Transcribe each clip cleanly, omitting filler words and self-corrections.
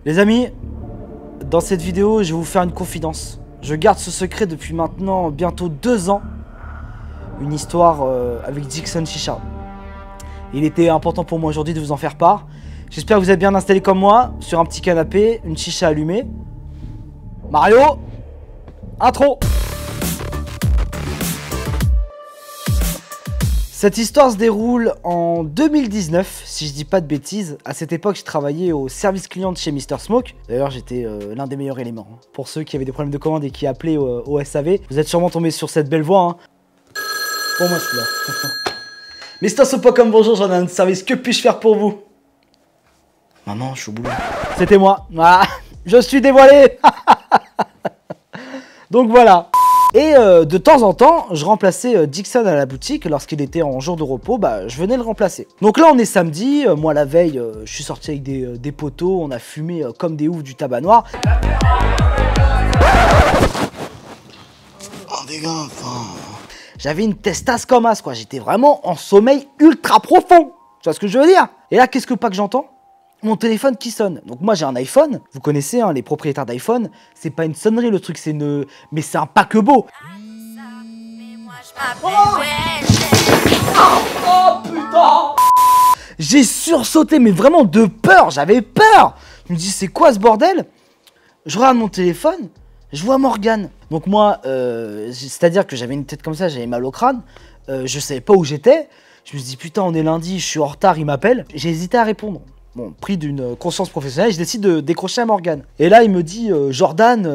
Les amis, dans cette vidéo, je vais vous faire une confidence. Je garde ce secret depuis maintenant bientôt 2 ans. Une histoire avec Dixon Chicha. Il était important pour moi aujourd'hui de vous en faire part. J'espère que vous êtes bien installés comme moi, sur un petit canapé, une chicha allumée. Mario, intro. Cette histoire se déroule en 2019, si je dis pas de bêtises. À cette époque, je travaillais au service client de chez Mr Smoke. D'ailleurs, j'étais l'un des meilleurs éléments. Pour ceux qui avaient des problèmes de commande et qui appelaient au SAV, vous êtes sûrement tombés sur cette belle voix. Hein. Pour moi, celui-là. Mr Smoke, bonjour, j'en ai un service. Que puis-je faire pour vous? Maman, je suis au boulot. C'était moi. Ah, je suis dévoilé. Donc voilà. Et de temps en temps, je remplaçais Dixon à la boutique. Lorsqu'il était en jour de repos, bah, je venais le remplacer. Donc là, on est samedi. Moi, la veille, je suis sorti avec des poteaux. On a fumé comme des oufs du tabac noir. Oh, des gars, j'avais une testasse comme as, quoi. J'étais vraiment en sommeil ultra profond. Tu vois ce que je veux dire? Et là, qu'est-ce que j'entends? Mon téléphone qui sonne. Donc moi j'ai un iPhone, vous connaissez hein, les propriétaires d'iPhone, c'est pas une sonnerie le truc, c'est une... Mais c'est un paquebot. Oh putain! J'ai sursauté, mais vraiment de peur, j'avais peur. Je me dis c'est quoi ce bordel? Je regarde mon téléphone, je vois Morgane. Donc moi, c'est-à-dire que j'avais une tête comme ça, j'avais mal au crâne, je savais pas où j'étais. Je me suis dit putain on est lundi, je suis en retard, il m'appelle. J'ai hésité à répondre. Bon, pris d'une conscience professionnelle, je décide de décrocher à Morgane. Et là, il me dit, Jordan,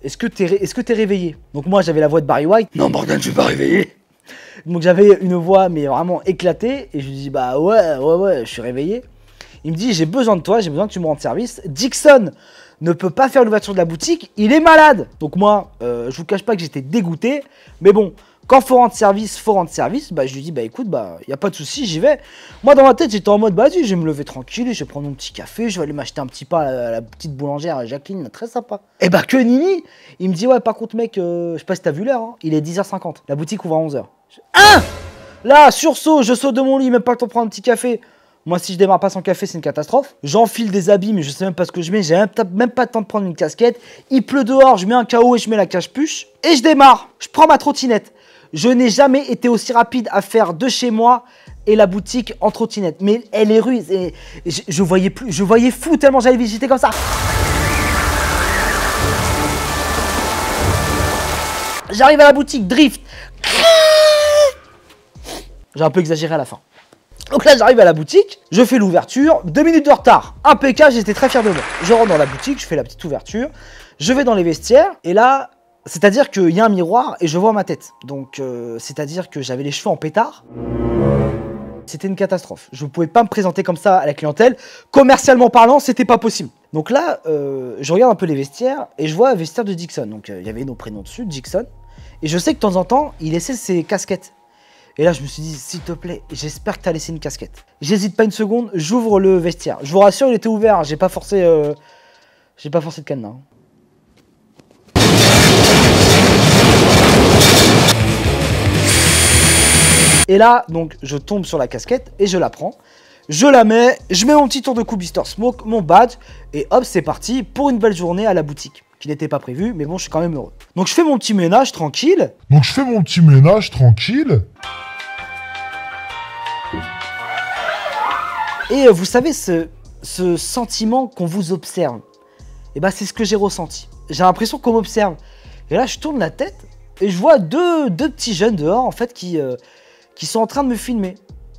est-ce que t'es réveillé? Donc moi, j'avais la voix de Barry White. Non, Morgane, je suis pas réveillé. Donc j'avais une voix, mais vraiment éclatée. Et je lui dis, bah ouais, je suis réveillé. Il me dit, j'ai besoin de toi, j'ai besoin que tu me rendes service. Dixon ne peut pas faire l'ouverture de la boutique, il est malade. Donc moi, je vous cache pas que j'étais dégoûté. Mais bon... Quand faut rendre service, bah je lui dis bah écoute, bah y a pas de souci, j'y vais. Moi dans ma tête j'étais en mode bah vas-y, je vais me lever tranquille, je vais prendre mon petit café, je vais aller m'acheter un petit pain à la petite boulangère Jacqueline, très sympa. Et bah que nini, il me dit ouais par contre mec, je sais pas si t'as vu l'heure, hein, il est 10h50, la boutique ouvre à 11h. Hein? Là, sursaut, je saute de mon lit, même pas le temps de prendre un petit café. Moi si je démarre pas sans café c'est une catastrophe. J'enfile des habits mais je sais même pas ce que je mets, j'ai même pas le temps de prendre une casquette. Il pleut dehors, je mets un KO et je mets la cache-puche. Et je démarre, je prends ma trottinette. Je n'ai jamais été aussi rapide à faire de chez moi et la boutique en trottinette. Mais elle est ruse et je voyais plus, je voyais flou tellement j'allais vite, j'étais comme ça. J'arrive à la boutique, drift. J'ai un peu exagéré à la fin. Donc là j'arrive à la boutique, je fais l'ouverture, 2 minutes de retard, impeccable, j'étais très fier de moi. Je rentre dans la boutique, je fais la petite ouverture, je vais dans les vestiaires et là... C'est-à-dire qu'il y a un miroir et je vois ma tête. Donc, c'est-à-dire que j'avais les cheveux en pétard. C'était une catastrophe. Je ne pouvais pas me présenter comme ça à la clientèle. Commercialement parlant, c'était pas possible. Donc là, je regarde un peu les vestiaires et je vois un vestiaire de Dixon. Donc, il y avait nos prénoms dessus, Dixon. Et je sais que de temps en temps, il laissait ses casquettes. Et là, je me suis dit, s'il te plaît, j'espère que tu as laissé une casquette. J'hésite pas une seconde, j'ouvre le vestiaire. Je vous rassure, il était ouvert. J'ai pas forcé le cadenas. Hein. Et là, donc, je tombe sur la casquette et je la prends. Je la mets, je mets mon petit tour de cou Mr Smoke, mon badge. Et hop, c'est parti pour une belle journée à la boutique. Qui n'était pas prévue, mais bon, je suis quand même heureux. Donc, je fais mon petit ménage tranquille. Et vous savez, ce sentiment qu'on vous observe, et bah, c'est ce que j'ai ressenti. J'ai l'impression qu'on m'observe. Et là, je tourne la tête et je vois deux petits jeunes dehors, en fait, qui sont en train de me filmer.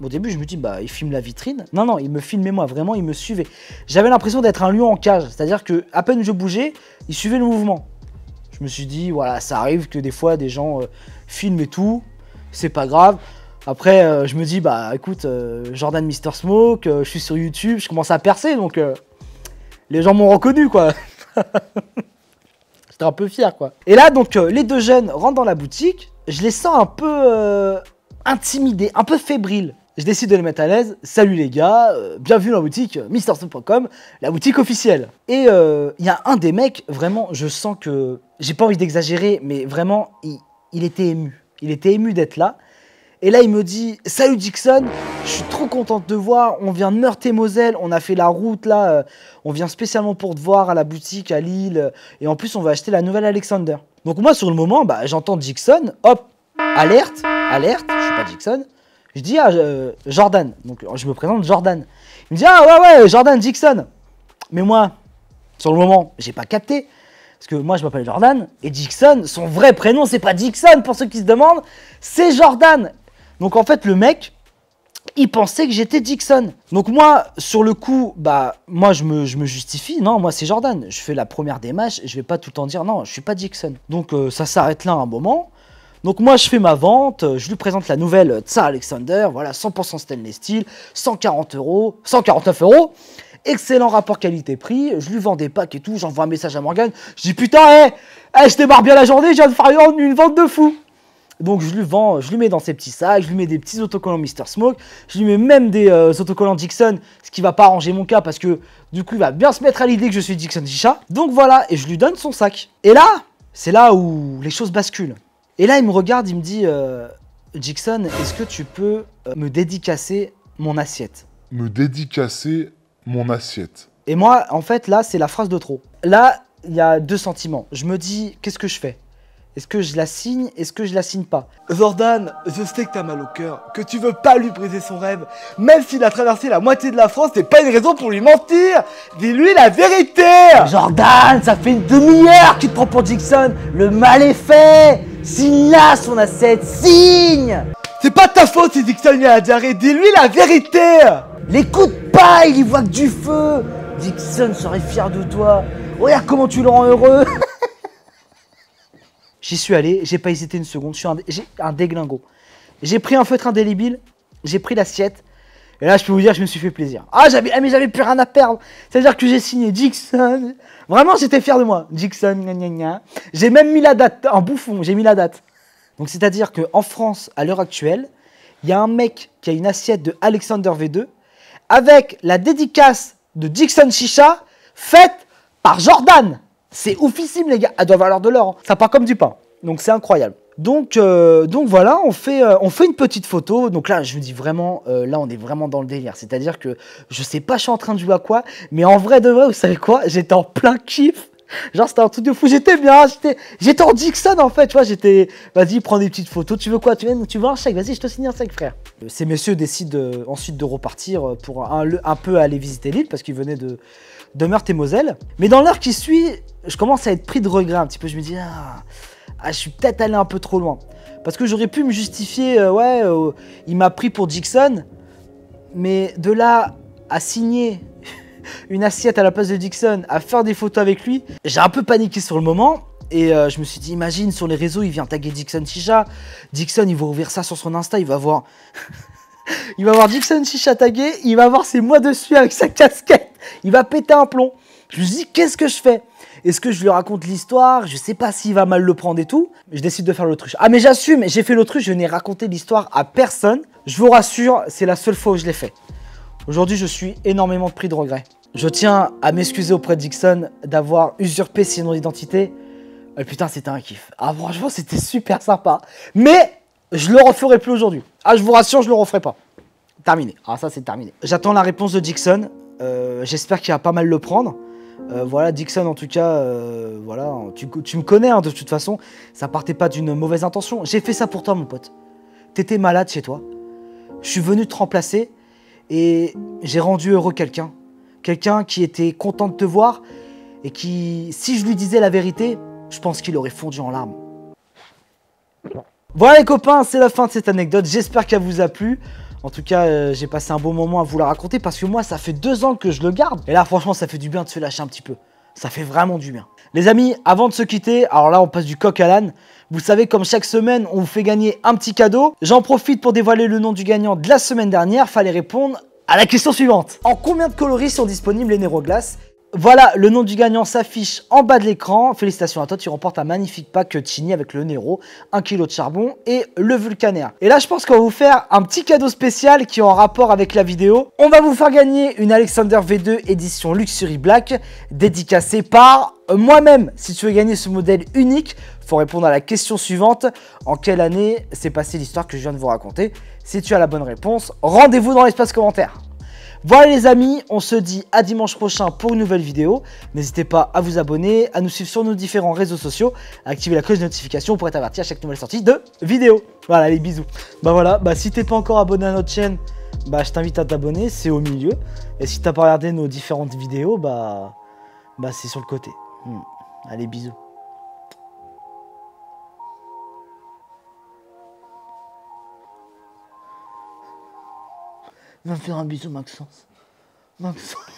Au début, je me dis, bah, ils filment la vitrine. Non, non, ils me filmaient moi, vraiment, ils me suivaient. J'avais l'impression d'être un lion en cage, c'est-à-dire que à peine je bougeais, ils suivaient le mouvement. Je me suis dit, voilà, ça arrive que des fois, des gens filment et tout, c'est pas grave. Après, je me dis, bah, écoute, Jordan Mr Smoke, je suis sur YouTube, je commence à percer, donc les gens m'ont reconnu, quoi. J'étais un peu fier, quoi. Et là, donc, les deux jeunes rentrent dans la boutique, je les sens un peu... intimidé, un peu fébrile. Je décide de les mettre à l'aise. Salut les gars, bienvenue dans la boutique MrSmok.com, la boutique officielle. Et il y a un des mecs, vraiment, je sens que... J'ai pas envie d'exagérer, mais vraiment, il était ému. Il était ému d'être là. Et là, il me dit « Salut Dixon, je suis trop content de te voir. On vient de Meurthe-et-Moselle. On a fait la route là. On vient spécialement pour te voir à la boutique à Lille. Et en plus, on va acheter la nouvelle Alexander. » Donc moi, sur le moment, bah, j'entends Dixon. Hop, alerte, alerte. Je suis pas Dixon. Je dis à Jordan. Donc je me présente Jordan. Il me dit « Ah ouais, Jordan, Dixon. » Mais moi, sur le moment, j'ai pas capté. Parce que moi, je m'appelle Jordan. Et Dixon, son vrai prénom, c'est pas Dixon. Pour ceux qui se demandent, c'est Jordan. Donc en fait, le mec, il pensait que j'étais Dixon. Donc moi, sur le coup, bah, moi, je me justifie. Non, moi, c'est Jordan. Je fais la première démarche. Je vais pas tout le temps dire non, je suis pas Dixon. Donc ça s'arrête là un moment. Donc moi, je fais ma vente. Je lui présente la nouvelle Tsar Alexander. Voilà, 100% stainless steel, 149 €. Excellent rapport qualité-prix. Je lui vends des packs et tout. J'envoie un message à Morgane. Je dis putain, je démarre bien la journée. Je viens de faire une vente de fou. Donc je lui vends, je lui mets dans ses petits sacs, je lui mets des petits autocollants Mr Smoke, je lui mets même des autocollants Dixon, ce qui va pas arranger mon cas parce que du coup il va bien se mettre à l'idée que je suis Dixon Chicha. Donc voilà, et je lui donne son sac. Et là, c'est là où les choses basculent. Et là il me regarde, il me dit Dixon, est-ce que tu peux me dédicacer mon assiette? Me dédicacer mon assiette. Et moi, en fait, là, c'est la phrase de trop. Là, il y a deux sentiments. Je me dis, qu'est-ce que je fais? Est-ce que je la signe? Est-ce que je la signe pas? Jordan, je sais que t'as mal au cœur, que tu veux pas lui briser son rêve. Même s'il a traversé la moitié de la France, c'est pas une raison pour lui mentir. Dis-lui la vérité. Jordan, ça fait une demi-heure qu'il te prend pour Dixon. Le mal est fait. Signe là son assiette, signe. C'est pas ta faute si Dixon lui a la diarrhée. Dis-lui la vérité. L'écoute pas, il y voit que du feu. Dixon serait fier de toi. Regarde comment tu le rends heureux. J'y suis allé, j'ai pas hésité une seconde, j'ai un déglingo. J'ai pris un feutre indélébile, j'ai pris l'assiette, et là je peux vous dire je me suis fait plaisir. Ah mais j'avais plus rien à perdre. C'est-à-dire que j'ai signé Dixon. Vraiment j'étais fier de moi. Dixon, gna gna gna. J'ai même mis la date, en bouffon, j'ai mis la date. Donc c'est-à-dire qu'en France, à l'heure actuelle, il y a un mec qui a une assiette de Alexander V2 avec la dédicace de Dixon Chicha faite par Jordan. C'est oufissime les gars, elle doit valoir de l'or, hein. Ça part comme du pain, donc c'est incroyable. Donc voilà, on fait une petite photo. Donc là, je me dis vraiment, là on est vraiment dans le délire. C'est-à-dire que je sais pas je suis en train de jouer à quoi, mais en vrai de vrai, vous savez quoi? J'étais en plein kiff. Genre c'était un truc de fou, j'étais bien, j'étais en Dixon en fait, tu vois, j'étais, vas-y prends des petites photos, tu veux quoi, tu veux un chèque, vas-y je te signe un chèque frère. Ces messieurs décident ensuite de repartir pour un peu aller visiter l'île parce qu'ils venaient de Meurthe-et-Moselle. Mais dans l'heure qui suit, je commence à être pris de regret un petit peu, je me dis, je suis peut-être allé un peu trop loin. Parce que j'aurais pu me justifier, il m'a pris pour Dixon, mais de là à signer une assiette à la place de Dixon, à faire des photos avec lui, j'ai un peu paniqué sur le moment. Et je me suis dit, imagine sur les réseaux, il vient taguer Dixon Chicha. Dixon, il va ouvrir ça sur son Insta, il va voir... il va voir Dixon Chicha tagué, il va voir c'est moi dessus avec sa casquette. Il va péter un plomb. Je me suis dit, qu'est-ce que je fais? Est-ce que je lui raconte l'histoire? Je sais pas s'il va mal le prendre et tout. Je décide de faire l'autruche. Ah mais j'assume, j'ai fait l'autruche, je n'ai raconté l'histoire à personne. Je vous rassure, c'est la seule fois où je l'ai fait. Aujourd'hui, je suis énormément pris de regrets. Je tiens à m'excuser auprès de Dixon d'avoir usurpé ses noms d'identité. Putain, c'était un kiff. Ah franchement, c'était super sympa. Mais je le referai plus aujourd'hui. Ah, je vous rassure, je le referai pas. Terminé. Ah, ça, c'est terminé. J'attends la réponse de Dixon. J'espère qu'il va pas mal le prendre. Voilà, Dixon, en tout cas, voilà, tu me connais, hein, de toute façon. Ça partait pas d'une mauvaise intention. J'ai fait ça pour toi, mon pote. T'étais malade chez toi. Je suis venu te remplacer et j'ai rendu heureux quelqu'un. Quelqu'un qui était content de te voir et qui, si je lui disais la vérité, je pense qu'il aurait fondu en larmes. Voilà les copains, c'est la fin de cette anecdote. J'espère qu'elle vous a plu. En tout cas, j'ai passé un bon moment à vous la raconter parce que moi, ça fait 2 ans que je le garde. Et là, franchement, ça fait du bien de se lâcher un petit peu. Ça fait vraiment du bien. Les amis, avant de se quitter, alors là, on passe du coq à l'âne. Vous savez, comme chaque semaine, on vous fait gagner un petit cadeau. J'en profite pour dévoiler le nom du gagnant de la semaine dernière. Fallait répondre à la question suivante. En combien de coloris sont disponibles les Neroglass? Voilà, le nom du gagnant s'affiche en bas de l'écran. Félicitations à toi, tu remportes un magnifique pack Chini avec le Nero, 1 kg de charbon et le Vulcanaire. Et là, je pense qu'on va vous faire un petit cadeau spécial qui est en rapport avec la vidéo. On va vous faire gagner une Alexander V2 édition Luxury Black dédicacée par moi-même. Si tu veux gagner ce modèle unique, il faut répondre à la question suivante. En quelle année s'est passée l'histoire que je viens de vous raconter? Si tu as la bonne réponse, rendez-vous dans l'espace commentaire. Voilà les amis, on se dit à dimanche prochain pour une nouvelle vidéo. N'hésitez pas à vous abonner, à nous suivre sur nos différents réseaux sociaux, à activer la cloche de notification pour être averti à chaque nouvelle sortie de vidéo. Voilà les bisous. Bah voilà, si t'es pas encore abonné à notre chaîne, je t'invite à t'abonner, c'est au milieu. Et si t'as pas regardé nos différentes vidéos, c'est sur le côté. Allez bisous. Va me faire un bisou, Maxence. Maxence.